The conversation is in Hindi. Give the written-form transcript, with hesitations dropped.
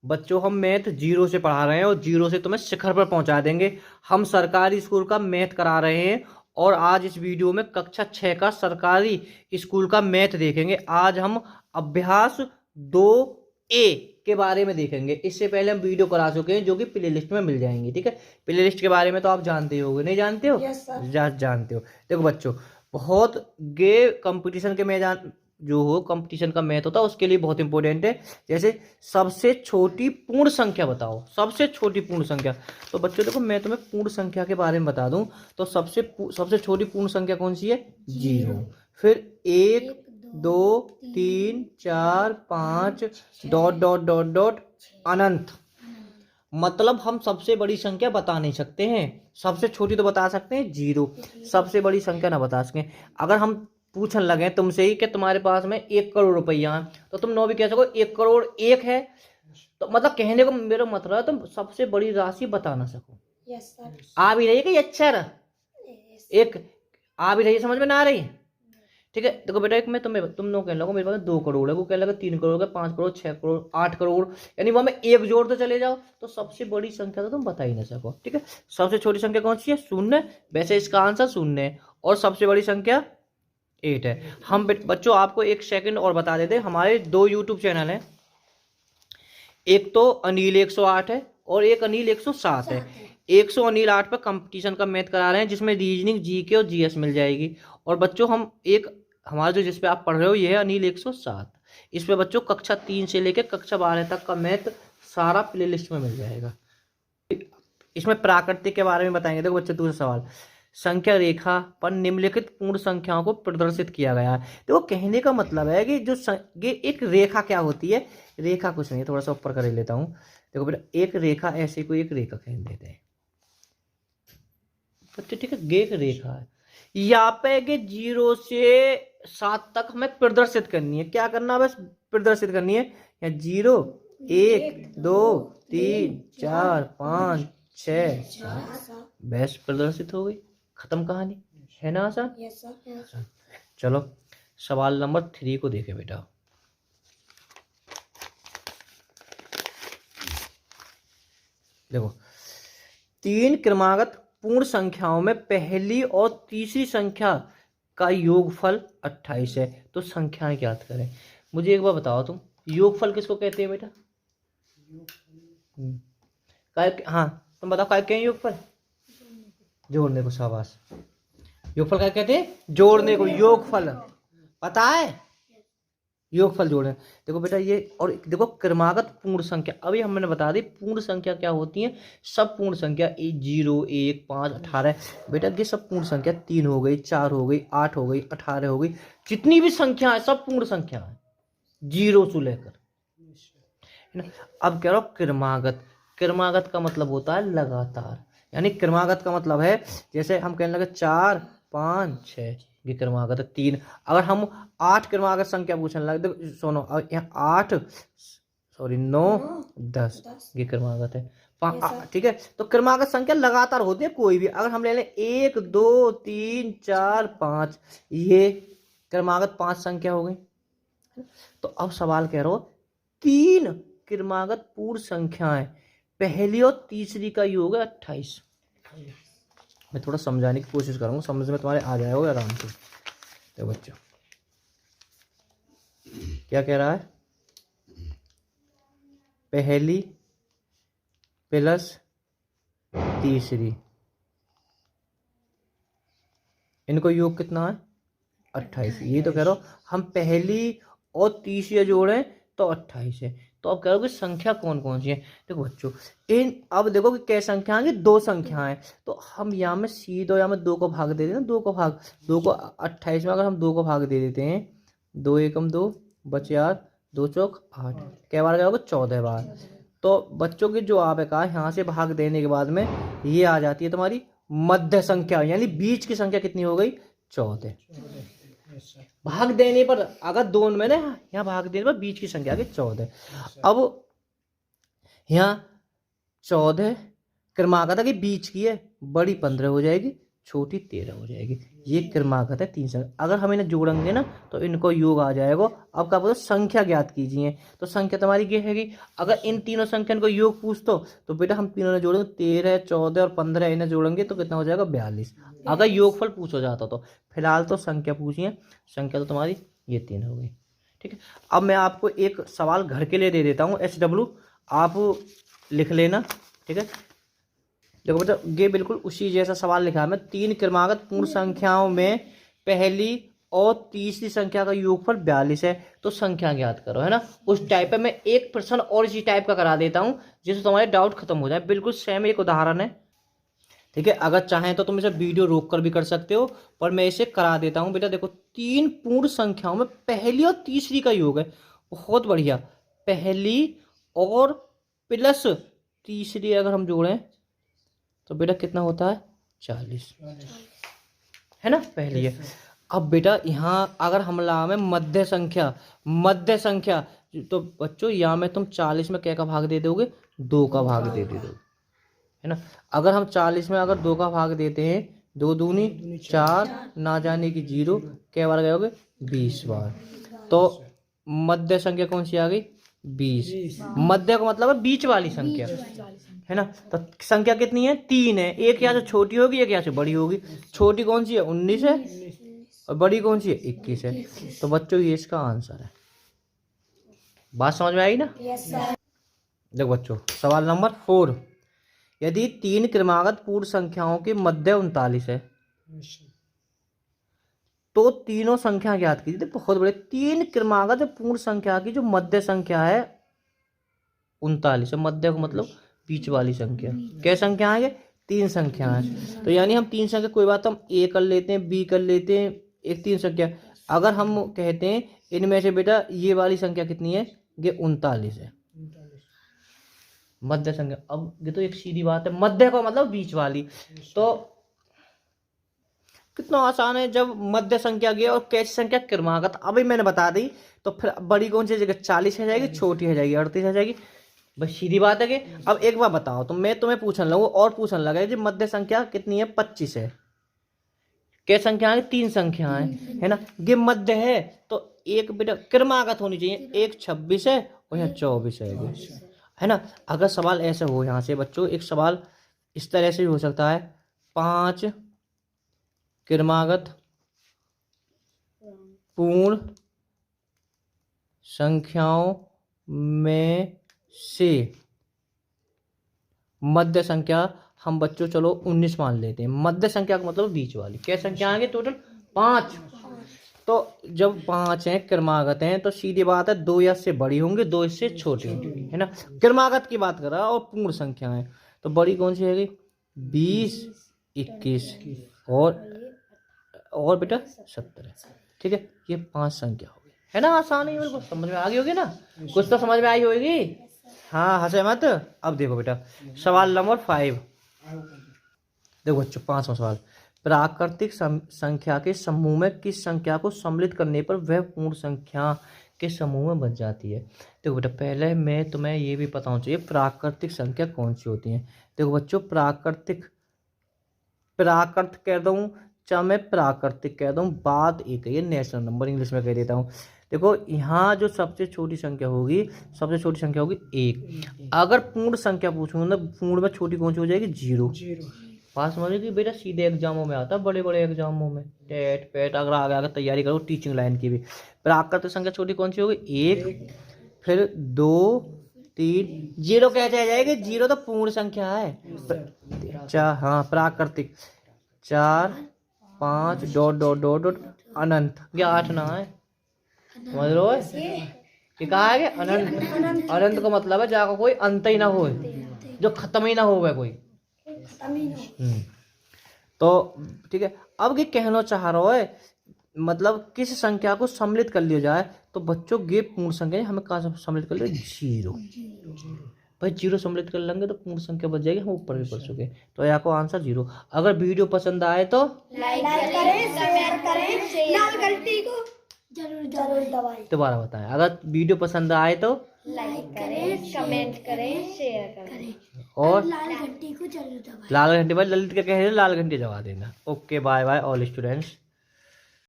बच्चों हम मैथ जीरो से पढ़ा रहे हैं और जीरो से तुम्हें शिखर पर पहुंचा देंगे। हम सरकारी स्कूल का मैथ करा रहे हैं और आज इस वीडियो में कक्षा 6 का सरकारी स्कूल का मैथ देखेंगे। आज हम अभ्यास 2A के बारे में देखेंगे। इससे पहले हम वीडियो करा चुके हैं जो कि प्ले लिस्ट में मिल जाएंगी। ठीक है, प्ले लिस्ट के बारे में तो आप जानते ही होगे, नहीं जानते हो? Yes sir. जानते हो। देखो बच्चों, बहुत गे कंपटीशन के मैदान जो हो, कंपटीशन का मैथ होता है उसके लिए बहुत इंपॉर्टेंट है। जैसे सबसे छोटी पूर्ण संख्या बताओ, सबसे छोटी पूर्ण संख्या। तो बच्चों देखो, मैं तुम्हें पूर्ण संख्या के बारे में बता दूं तो सबसे छोटी पूर्ण संख्या कौन सी है? 0। फिर 1 2 3 4 5 डॉट डॉट डॉट डॉट अनंत। मतलब हम सबसे बड़ी संख्या बता नहीं सकते हैं, सबसे छोटी तो बता सकते हैं 0, सबसे बड़ी संख्या ना बता सकें। अगर हम पूछने लगे तुमसे ही कि तुम्हारे पास में 1 करोड़ रुपया है तो तुम 9 भी कह सको 1 करोड़ 1 है। तो मतलब कहने को मेरा मतलब है तुम सबसे बड़ी राशि बता ना सको। Yes sir. आ भी रही है कि अक्षर एक आ भी रही है, समझ में ना आ रही है? ठीक है, देखो बेटा, एक मैं तुम लोग कहने लगो मेरे पास 2 करोड़ है, वो कहने लगा 3 करोड़ है, 5 करोड़, 6 करोड़, 8 करोड़, यानी वहां में एक जोड़ तो चले जाओ तो सबसे बड़ी संख्या तो तुम बता ही ना सको। ठीक है, सबसे छोटी संख्या कौन सी है? 0। वैसे इसका आंसर 0 है और सबसे बड़ी संख्या 8 है। हम बच्चों आपको एक सेकंड और बता देते हैं, हमारे 2 यूट्यूब चैनल हैं। एक तो अनिल 108 है और एक अनिल 107 है। 100 अनिल 8 पर कंपटीशन का मैथ करा रहे हैं जिसमें रीजनिंग, जीके और जीएस मिल जाएगी। और बच्चों हम एक हमारा जो जिस पे आप पढ़ रहे हो ये है अनिल 107। इस पे बच्चों कक्षा 3 से लेकर कक्षा 12 तक का मैथ सारा प्ले लिस्ट में मिल जाएगा। इसमें प्राकृतिक के बारे में बताएंगे। देखो बच्चों, दूसरा सवाल, संख्या रेखा पर निम्नलिखित पूर्ण संख्याओं को प्रदर्शित किया गया है। देखो कहने का मतलब है कि ये एक रेखा क्या होती है? रेखा कुछ नहीं है, थोड़ा सा ऊपर कर लेता हूं। देखो बेटा, एक रेखा ऐसे कोई एक रेखा कह देते हैं बच्चे। ठीक है, ये एक रेखा है, यहाँ पे कि 0 से 7 तक हमें प्रदर्शित करनी है। क्या करना है? बस प्रदर्शित करनी है। या 0 1 2 3 4 5 6 7 बस प्रदर्शित हो गई, खत्म कहानी। है ना आसान? Yes sir. चलो सवाल नंबर 3 को देखें बेटा। देखो, 3 क्रमागत पूर्ण संख्याओं में पहली और तीसरी संख्या का योगफल 28 है, तो संख्याएं ज्ञात करें। मुझे एक बार बताओ तुम, योगफल किसको कहते हैं बेटा? हाँ तुम बताओ, क्या कहते हैं योगफल? जोड़ने को, शाबाश। योगफल क्या कहते हैं? जोड़ने को योगफल। पता है? योगफल जोड़ने। देखो बेटा ये, और देखो क्रमागत पूर्ण संख्या, अभी हमने बता दी पूर्ण संख्या क्या होती है। सब पूर्ण संख्या 0 1 5 18 बेटा, ये सब पूर्ण संख्या 3 हो गई, 4 हो गई, 8 हो गई, 18 हो गई, जितनी भी संख्या है सब पूर्ण संख्या है 0 से लेकर, है ना। अब कह रहा हूं क्रमागत। क्रमागत का मतलब होता है लगातार, यानी क्रमागत का मतलब है जैसे हम कहने लगे 4 5 6, ये क्रमागत है। 3, अगर हम 8 क्रमागत संख्या पूछने लगे, देखो सुनो, यहाँ 8 सॉरी 9 10, ये क्रमागत है। ठीक है, तो क्रमागत संख्या लगातार होती है कोई भी। अगर हम ले लें 1 2 3 4 5, ये क्रमागत 5 संख्या हो गई। तो अब सवाल कह रहा हो 3 क्रमागत पूर्ण संख्याएं, पहली और तीसरी का योग है 28। मैं थोड़ा समझाने की कोशिश करूंगा, समझ में तुम्हारे आ जाएगा आराम से। तो बच्चों क्या कह रहा है? पहली प्लस तीसरी, इनको योग कितना है? 28। ये तो कह रहा हूं हम पहली और तीसरी जोड़ें तो 28 है। तो अब कह रहे हो कि संख्या कौन कौन सी है? देखो बच्चों, अब देखो कि क्या संख्या है? 2 संख्याएं। तो हम यहाँ में सीधे यहाँ में 2 को भाग दे देते हैं, 2 को 28 में अगर हम 2 को भाग दे देते हैं, 2 एकम 2 बचे 8, 2 चौक 8, क्या बार क्या होगा? 14 बार। तो बच्चों की जो आप कहा यहाँ से भाग देने के बाद में ये आ जाती है तुम्हारी मध्य संख्या, यानी बीच की संख्या कितनी हो गई? 14। भाग देने पर अगर दोनों में ना, यहाँ भाग देने पर बीच की संख्या आ गई 14। अब यहाँ 14 क्रमागत की बीच की है, बड़ी 15 हो जाएगी, छोटी 13 हो जाएगी। ये क्रमागत है 3 संख्या। अगर हम इन्हें जोड़ेंगे ना तो इनको योग आ जाएगा। अब क्या बोलो, संख्या ज्ञात कीजिए। तो संख्या तुम्हारी ये हैगी। अगर इन तीनों संख्या को योग पूछ तो बेटा हम तीनों ने जोड़ेंगे 13, 14 और 15 इन्हें जोड़ेंगे तो कितना हो जाएगा 42। अगर योगफल पूछा जाता तो फिलहाल तो संख्या पूछिए। संख्या तो तुम्हारी ये 3 हो गई। ठीक है, अब मैं आपको एक सवाल घर के लिए दे देता हूँ। SW आप लिख लेना। ठीक है, देखो बेटा ये बिल्कुल उसी जैसा सवाल लिखा है मैं। 3 क्रमागत पूर्ण संख्याओं में पहली और तीसरी संख्या का योगफल 42 है, तो संख्या ज्ञात करो, है ना। उस टाइप पे मैं एक प्रश्न और इसी टाइप का करा देता हूँ जिससे तुम्हारे डाउट खत्म हो जाए। बिल्कुल सेम एक उदाहरण है। ठीक है, अगर चाहें तो तुम इसे वीडियो रोक कर भी कर सकते हो, पर मैं इसे करा देता हूँ। बेटा देखो 3 पूर्ण संख्याओं में पहली और तीसरी का योग है। बहुत बढ़िया। पहली और प्लस तीसरी अगर हम जोड़ें तो बेटा कितना होता है 40, है ना। पहली है। अब बेटा यहाँ अगर हम लगाए मध्य संख्या तो बच्चों यहाँ में तुम 40 में क्या का भाग दे दोगे, 2 का भाग दे दोगे, है ना। अगर हम 40 में अगर 2 का भाग देते हैं, 2 दूनी 4, ना जाने की 0, क्या बार गए होगे 20 बार। तो मध्य संख्या कौन सी आ गई 20। मध्य का मतलब है बीच वाली संख्या, है ना। तो संख्या कितनी है 3 है। एक यहाँ से छोटी होगी, एक यहाँ से बड़ी होगी। छोटी कौन सी है 19 है और बड़ी कौन सी है 21 है। तो बच्चों ये इसका आंसर है। बात समझ में आई ना। देखो बच्चों सवाल नंबर 4। यदि 3 क्रमागत पूर्ण संख्याओं की मध्य 39 है तो तीनों संख्या ज्ञात कीजिए। बहुत बड़े 3 क्रमागत पूर्ण संख्या की जो मध्य संख्या है 39 है। मध्य का मतलब बीच वाली संख्या। क्या संख्या है 3 संख्या है। तो यानी हम 3 संख्या, कोई बात हम A कर लेते हैं, B कर लेते हैं, एक 3 संख्या। अगर हम कहते हैं इनमें से बेटा ये वाली संख्या कितनी है, ये 39 है मध्य संख्या। अब ये तो एक सीधी बात है, मध्य का मतलब बीच वाली। तो कितना आसान है। जब मध्य संख्या गई और कैसी संख्या क्रमागत अभी मैंने बता दी, तो फिर बड़ी कौन सी जगह 40 है जाएगी, छोटी है जाएगी 38 है जाएगी। बस सीधी बात है कि अब एक बार बताओ तो मैं तुम्हें पूछने लगूँ और पूछने लगा कि मध्य संख्या कितनी है 25 है। क्या संख्या है 3 संख्याएं, है ना। ये मध्य है तो एक बेटा क्रमागत होनी चाहिए। एक 26 है और यहाँ 24 है ना। अगर सवाल ऐसे हो यहाँ से बच्चों, एक सवाल इस तरह से भी हो सकता है 5 क्रमागत पूर्ण संख्याओं में से मध्य संख्या हम बच्चों चलो 19 मान लेते हैं। मध्य संख्या का मतलब बीच वाली। क्या संख्या आएंगे टोटल 5। तो जब 5 हैं क्रमागत हैं तो सीधी बात है 2 या से बड़ी होंगे, 2 इससे छोटी होंगी, है ना। क्रमागत की बात कर रहा है और पूर्ण संख्या है तो बड़ी कौन सी है 20, 21 और बेटा 17 है। ठीक है, ये 5 संख्या हो गई, है ना। आसान है, बिल्कुल समझ में आ गई होगी ना। कुछ तो समझ में आई होगी। हाँ हंसे मत। अब देखो बेटा सवाल नंबर 5। देखो बच्चों 5वां सवाल। प्राकृतिक संख्या के समूह में किस संख्या को सम्मिलित करने पर वह पूर्ण संख्या के समूह में बच जाती है। देखो बेटा पहले मैं तुम्हें ये भी पता होना चाहिए प्राकृतिक संख्या कौन सी होती है। देखो बच्चों प्राकृत कह दूँ चाहे मैं प्राकृतिक कह दूँ, बात एक है। ये नेशनल नंबर इंग्लिश में कह देता हूँ। देखो यहाँ जो सबसे छोटी संख्या होगी 1। अगर पूर्ण संख्या पूछूंगा ना, पूर्ण में छोटी कौन सी हो जाएगी 0। बात समझ कि बेटा सीधे एग्जामों में आता है, बड़े बड़े एग्जामों में टेट पेट अगर आगे तैयारी करो टीचिंग लाइन की भी। प्राकृतिक संख्या छोटी कौन सी होगी 1, फिर 2, 3, 0 कैसे आ जाएगी। 0 तो पूर्ण संख्या है। हाँ प्राकृतिक 4, 5 ... अनंत। क्या 8 ना है, समझ लो कि कहा है कि अनंत। अनंत का मतलब है जाकर कोई अंत ही ना हो, जो खत्म ही ना हो कोई। तो ठीक है, अब ये कहना चाह रहा है मतलब किस संख्या को सम्मिलित कर लिया जाए। तो बच्चों ये पूर्ण संख्या हमें कहाँ सम्मिलित कर लिया 0। भाई 0 सम्मिलित कर लेंगे तो पूर्ण संख्या बच जाएगी, हम ऊपर भी पढ़ चुके। तो यहाँ को आंसर 0। अगर वीडियो पसंद आए तो लाइक करें, शेयर करें, लाल घंटी को जरूर दबाएं। दोबारा बताएं, अगर वीडियो पसंद आए तो लाइक करें, कमेंट करें, शेयर करें और लाल घंटी को जरूर दबाएं। लाल घंटे बाद ललित क्या कह रहे हैं, लाल घंटी दबा देना। Okay bye bye all students.